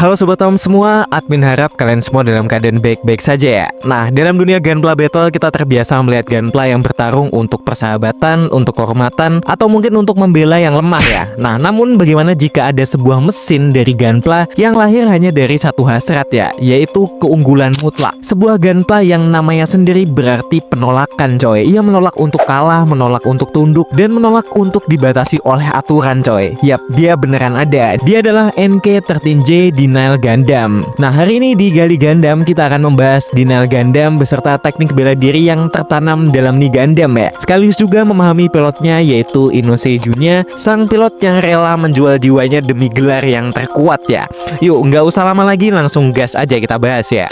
Halo Sobat Tom semua, admin harap kalian semua dalam keadaan baik-baik saja ya. Nah, dalam dunia Gunpla Battle kita terbiasa melihat Gunpla yang bertarung untuk persahabatan, untuk kehormatan, atau mungkin untuk membela yang lemah ya. Nah, namun bagaimana jika ada sebuah mesin dari Gunpla yang lahir hanya dari satu hasrat ya, yaitu keunggulan mutlak. Sebuah Gunpla yang namanya sendiri berarti penolakan coy. Ia menolak untuk kalah, menolak untuk tunduk, dan menolak untuk dibatasi oleh aturan coy. Yap, dia beneran ada. Dia adalah NK13J Denial Gundam. Nah, hari ini di Gali Gundam kita akan membahas Denial Gundam beserta teknik bela diri yang tertanam dalam Ni Gundam ya. Sekaligus juga memahami pilotnya yaitu Inose Junya, sang pilot yang rela menjual jiwanya demi gelar yang terkuat ya. Yuk, nggak usah lama lagi, langsung gas aja kita bahas ya.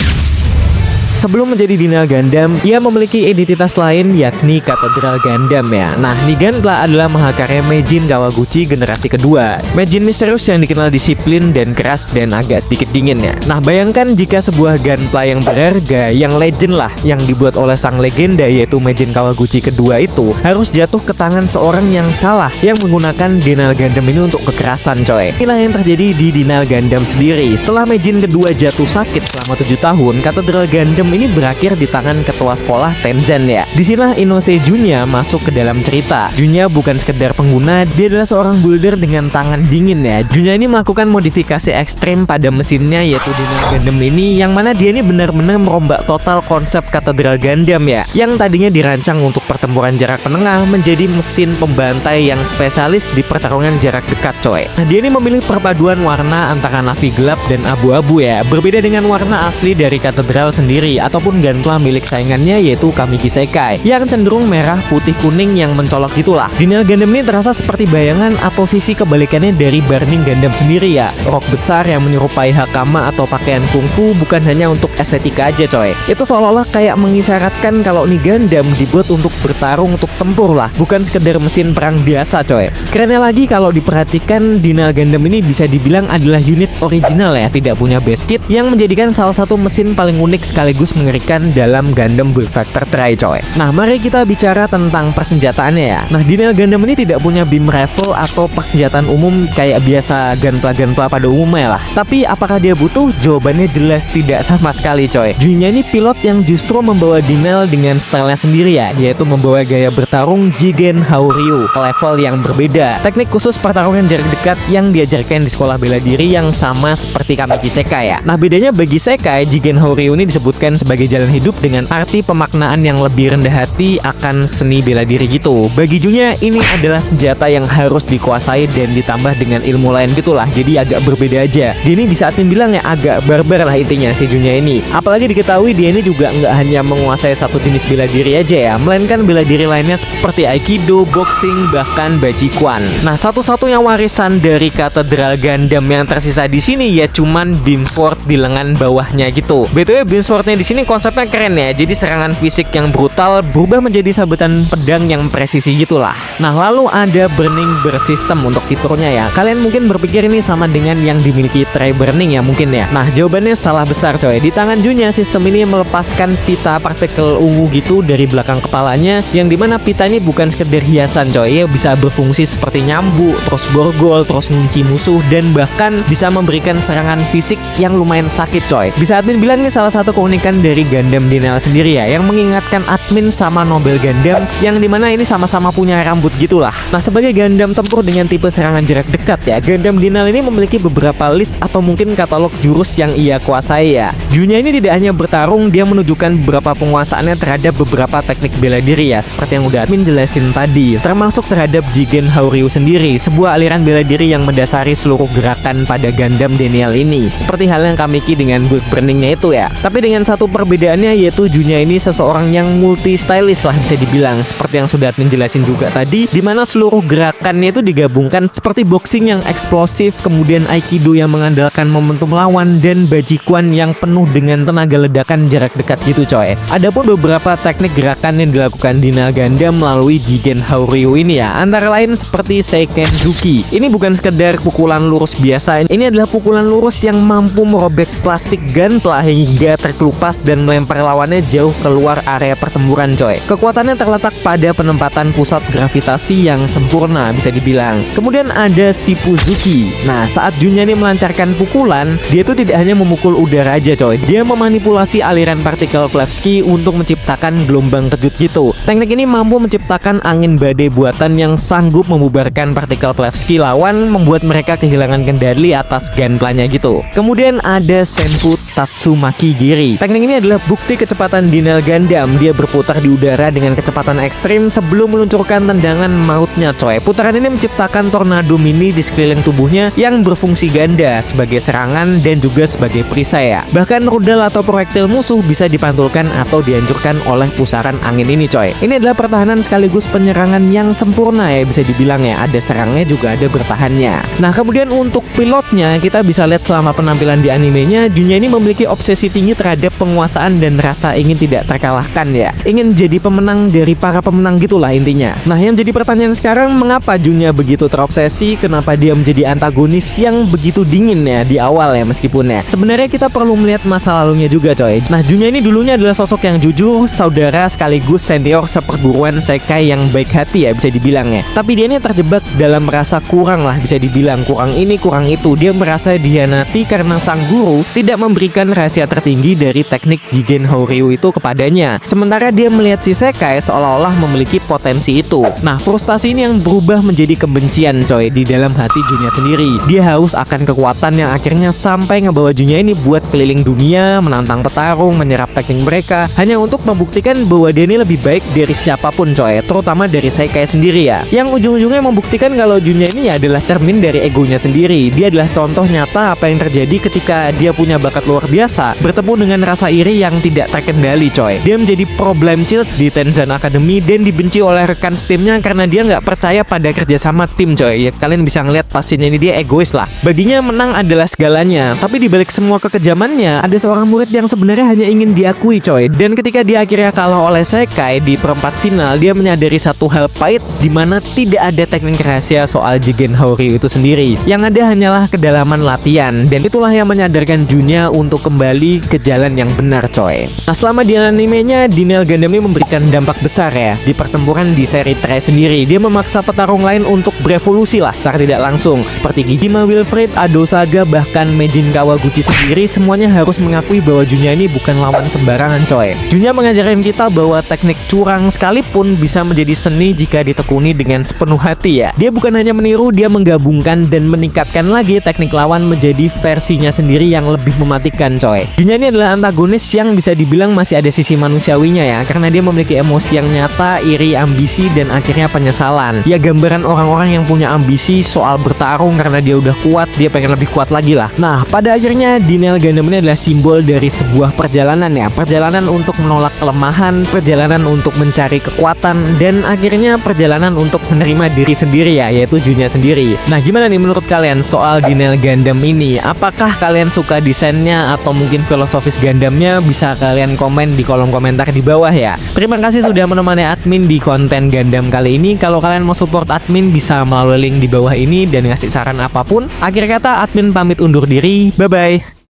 Sebelum menjadi Denial Gundam, ia memiliki identitas lain yakni Katedral Gundam ya. Nah, Ni Gunpla adalah mahakarya Meijin Kawaguchi generasi kedua. Meijin misterius yang dikenal disiplin dan keras dan agak sedikit dingin ya. Nah, bayangkan jika sebuah Gunpla yang berharga, yang legend lah, yang dibuat oleh sang legenda yaitu Meijin Kawaguchi kedua itu harus jatuh ke tangan seorang yang salah yang menggunakan Denial Gundam ini untuk kekerasan coy. Inilah yang terjadi di Denial Gundam sendiri. Setelah Meijin kedua jatuh sakit selama 7 tahun, Katedral Gundam ini berakhir di tangan ketua sekolah Tenzen ya. Disinilah Inose Junya masuk ke dalam cerita. Junya bukan sekedar pengguna, dia adalah seorang builder dengan tangan dingin ya. Junya ini melakukan modifikasi ekstrim pada mesinnya yaitu Denial Gundam ini, yang mana dia ini benar-benar merombak total konsep Katedral Gundam ya, yang tadinya dirancang untuk pertempuran jarak menengah menjadi mesin pembantai yang spesialis di pertarungan jarak dekat coy. Nah, dia ini memilih perpaduan warna antara navy gelap dan abu-abu ya, berbeda dengan warna asli dari Katedral sendiri ataupun Gunpla milik saingannya yaitu Kamiki Sekai yang cenderung merah putih kuning yang mencolok gitulah. Denial Gundam ini terasa seperti bayangan atau sisi kebalikannya dari Burning Gundam sendiri ya. Rok besar yang menyerupai hakama atau pakaian kungfu bukan hanya untuk estetika aja coy. Itu seolah-olah kayak mengisyaratkan kalau Ni Gundam dibuat untuk bertarung, untuk tempur lah, bukan sekedar mesin perang biasa coy. Kerennya lagi kalau diperhatikan, Denial Gundam ini bisa dibilang adalah unit original ya, tidak punya base kit, yang menjadikan salah satu mesin paling unik sekaligus mengerikan dalam Gundam Build Factor Try coy. Nah, mari kita bicara tentang persenjataannya ya. Nah, Denial Gundam ini tidak punya beam rifle atau persenjataan umum kayak biasa Gunpla pada umumnya lah. Tapi apakah dia butuh? Jawabannya jelas tidak sama sekali coy. Junya ini pilot yang justru membawa Denial dengan stylenya sendiri ya, yaitu membawa gaya bertarung Jigen Haoryu ke level yang berbeda. Teknik khusus pertarungan jarak dekat yang diajarkan di sekolah bela diri yang sama seperti Kamiki Sekai ya. Nah, bedanya bagi Sekai, Jigen Haoryu ini disebutkan sebagai jalan hidup dengan arti pemaknaan yang lebih rendah hati akan seni bela diri gitu. Bagi Junya ini adalah senjata yang harus dikuasai dan ditambah dengan ilmu lain gitulah. Jadi agak berbeda aja. Dia ini bisa admin bilang ya agak barbar lah intinya si Junya ini. Apalagi diketahui dia ini juga nggak hanya menguasai satu jenis bela diri aja ya, melainkan bela diri lainnya seperti Aikido, boxing, bahkan Bajikuan. Nah, satu-satunya warisan dari Katedral Gundam yang tersisa di sini ya cuman beam sword di lengan bawahnya gitu. BTW beam swordnya di sini konsepnya keren ya. Jadi serangan fisik yang brutal berubah menjadi sabetan pedang yang presisi gitulah. Nah, lalu ada burning burst system untuk fiturnya ya. Kalian mungkin berpikir ini sama dengan yang dimiliki Try Burning ya mungkin ya. Nah, jawabannya salah besar coy. Di tangan Junya sistem ini melepaskan pita partikel ungu gitu dari belakang kepalanya, yang dimana pita ini bukan sekedar hiasan coy ya, bisa berfungsi seperti nyambuk, terus borgol, terus ngunci musuh, dan bahkan bisa memberikan serangan fisik yang lumayan sakit coy. Bisa admin bilang ini salah satu keunikan dari Gundam Denial sendiri ya, yang mengingatkan admin sama Nobel Gundam yang dimana ini sama-sama punya rambut gitulah. Nah, sebagai Gundam tempur dengan tipe serangan jarak dekat ya, Gundam Denial ini memiliki beberapa list atau mungkin katalog jurus yang ia kuasai ya. Junya ini tidak hanya bertarung, dia menunjukkan beberapa penguasaannya terhadap beberapa teknik bela diri ya, seperti yang udah admin jelasin tadi, termasuk terhadap Jigen Haoryu sendiri, sebuah aliran bela diri yang mendasari seluruh gerakan pada Gundam Denial ini, seperti hal yang Kamiki dengan build burningnya itu ya. Tapi dengan satu perbedaannya yaitu Junya ini seseorang yang multi stylish lah bisa dibilang, seperti yang sudah admin jelasin juga tadi, dimana seluruh gerakannya itu digabungkan seperti boxing yang eksplosif, kemudian Aikido yang mengandalkan momentum lawan, dan Bajikuan yang penuh dengan tenaga ledakan jarak dekat gitu coy. Adapun beberapa teknik gerakan yang dilakukan Denial Gundam melalui Jigen Haoryu ini ya, antara lain seperti Seikenzuki. Ini bukan sekedar pukulan lurus biasa, ini adalah pukulan lurus yang mampu merobek plastik Gunpla hingga terkelupas atas dan melempar lawannya jauh keluar area pertempuran coy. Kekuatannya terletak pada penempatan pusat gravitasi yang sempurna bisa dibilang. Kemudian ada Shipuzuki. Nah, saat Junya ini melancarkan pukulan, dia tuh tidak hanya memukul udara aja coy. Dia memanipulasi aliran partikel Plevsky untuk menciptakan gelombang kejut gitu. Teknik ini mampu menciptakan angin badai buatan yang sanggup membubarkan partikel Plevsky lawan, membuat mereka kehilangan kendali atas gunpla-nya gitu. Kemudian ada Senpu Tatsumaki Giri. Teknik ini adalah bukti kecepatan Denial Gundam. Dia berputar di udara dengan kecepatan ekstrim sebelum meluncurkan tendangan mautnya coy. Putaran ini menciptakan tornado mini di sekeliling tubuhnya yang berfungsi ganda sebagai serangan dan juga sebagai perisai ya. Bahkan rudal atau proyektil musuh bisa dipantulkan atau dihancurkan oleh pusaran angin ini coy. Ini adalah pertahanan sekaligus penyerangan yang sempurna ya bisa dibilang ya. Ada serangnya juga ada bertahannya. Nah, kemudian untuk pilotnya kita bisa lihat selama penampilan di animenya, Junya ini memiliki obsesi tinggi terhadap penguasaan dan rasa ingin tidak terkalahkan ya. Ingin jadi pemenang dari para pemenang gitulah intinya. Nah, yang jadi pertanyaan sekarang, mengapa Junya begitu terobsesi? Kenapa dia menjadi antagonis yang begitu dingin ya di awal ya meskipun ya. Sebenarnya kita perlu melihat masa lalunya juga coy. Nah, Junya ini dulunya adalah sosok yang jujur, saudara sekaligus senior seperguruan Sekai yang baik hati ya bisa dibilang ya. Tapi dia ini terjebak dalam merasa kurang lah bisa dibilang, kurang ini kurang itu. Dia merasa dihianati karena sang guru tidak memberikan rahasia tertinggi dari teknik Jigen Horyu itu kepadanya. Sementara dia melihat si Sekai seolah-olah memiliki potensi itu. Nah, frustasi ini yang berubah menjadi kebencian coy di dalam hati Junya sendiri. Dia haus akan kekuatan yang akhirnya sampai ngebawa Junya ini buat keliling dunia, menantang petarung, menyerap teknik mereka hanya untuk membuktikan bahwa dia ini lebih baik dari siapapun coy, terutama dari Sekai sendiri ya. Yang ujung-ujungnya membuktikan kalau Junya ini adalah cermin dari egonya sendiri. Dia adalah contoh nyata apa yang terjadi ketika dia punya bakat luar biasa bertemu dengan rasa iri yang tidak terkendali coy. Dia menjadi problem child di Tenzan Academy dan dibenci oleh rekan setimnya karena dia nggak percaya pada kerjasama tim coy. Ya, kalian bisa ngeliat pastinya ini dia egois lah. Baginya menang adalah segalanya. Tapi dibalik semua kekejamannya, ada seorang murid yang sebenarnya hanya ingin diakui coy. Dan ketika dia akhirnya kalah oleh Sekai di perempat final, dia menyadari satu hal pahit di mana tidak ada teknik rahasia soal Jigen Horyu itu sendiri. Yang ada hanyalah kedalaman latihan, dan itulah yang menyadarkan Junya untuk kembali ke jalan yang benar coy. Nah, selama di animenya, Denial Gundam ini memberikan dampak besar ya di pertempuran di seri Trei sendiri. Dia memaksa petarung lain untuk berevolusi lah secara tidak langsung. Seperti Gijima Wilfred, Ado Saga, bahkan Meijin Kawaguchi sendiri, semuanya harus mengakui bahwa Junya ini bukan lawan sembarangan coy. Junya mengajarkan kita bahwa teknik curang sekalipun bisa menjadi seni jika ditekuni dengan sepenuh hati ya. Dia bukan hanya meniru, dia menggabungkan dan meningkatkan lagi teknik lawan menjadi versinya sendiri yang lebih mematikan coy. Junya ini adalah antagonis yang bisa dibilang masih ada sisi manusiawinya ya, karena dia memiliki emosi yang nyata, iri, ambisi, dan akhirnya penyesalan. Ya, gambaran orang-orang yang punya ambisi soal bertarung karena dia udah kuat, dia pengen lebih kuat lagi lah. Nah, pada akhirnya Denial Gundam ini adalah simbol dari sebuah perjalanan ya. Perjalanan untuk menolak kelemahan, perjalanan untuk mencari kekuatan, dan akhirnya perjalanan untuk menerima diri sendiri ya, yaitu Junya sendiri. Nah, gimana nih menurut kalian soal Denial Gundam ini? Apakah kalian suka desainnya atau mungkin filosofis Gundamnya? Bisa kalian komen di kolom komentar di bawah ya. Terima kasih sudah menemani admin di konten Gundam kali ini. Kalau kalian mau support admin bisa melalui link di bawah ini dan ngasih saran apapun. Akhir kata admin pamit undur diri. Bye bye.